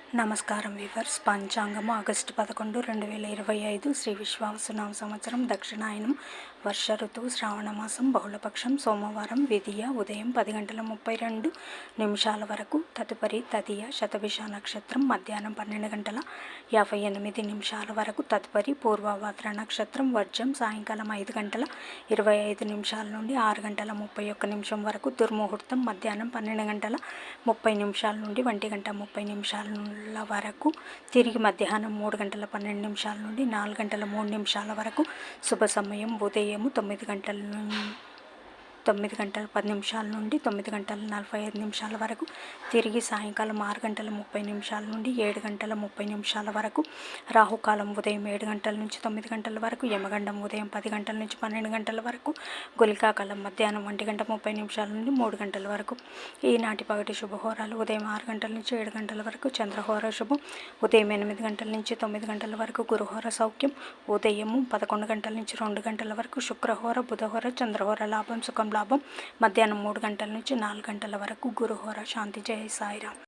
నమస్కారం weavers. పంచాంగము August 11, 2025 Shri విశ్వావసునామ సంవత్సరం దక్షిణాయనం వర్ష ఋతువు శ్రావణమాసం బహుళపక్షం సోమవారం విధియ ఉదయం 10 గంటల 32 నిమిషాల వరకు, తదుపరి తదియ శతభిష నక్షత్రం మధ్యాహ్నం 12 గంటల 58 నిమిషాల వరకు, తదుపరి పూర్వభాద్ర నక్షత్రం వర్జం సాయంకాలం 5 గంటల 25 నిమిషాల నుండి 6 గంటల 31 నిమిషం వరకు, దుర్ముహూర్తం మధ్యాహ్నం 12 గంటల 30 నిమిషాల నుండి 1 గంట 30 నిమిషాల వరకు, తిరిగి మధ్యాహ్నం 3 గంటల 12 నిమిషాల నుండి 4 గంటల 3 నిమిషాల వరకు, శుభ సమయం ఉదయం 9 గంటల 10 నిమిషాల నుండి 9 గంటల 45 నిమిషాల వరకు, తిరిగి సాయంకాలం 6 గంటల 30 నిమిషాల నుండి 7 గంటల 30 నిమిషాల వరకు, రాహుకాలం ఉదయం 7 గంటల నుంచి 9 గంటల వరకు, యమగండం ఉదయం 10 గంటల నుంచి 12 గంటల వరకు, గుళికాకాలం మధ్యాహ్నం 1 గంట 30 నిమిషాల నుండి 3 గంటల వరకు. ఈనాటి పగటి శుభహోరాలు ఉదయం 6 గంటల నుంచి 7 గంటల వరకు, చంద్రహోర శుభం ఉదయం 8 గంటల నుంచి 9 గంటల వరకు, గురుహోర సౌఖ్యం ఉదయం 11 గంటల నుంచి 2 గంటల వరకు, శుక్రహోర బుధహోర చంద్రహోర లాభం సుఖం లాభం మధ్యాహ్నం 3 గంటల నుంచి 4 గంటల వరకు, గురుహోర శాంతి. జయ సాయిరాం.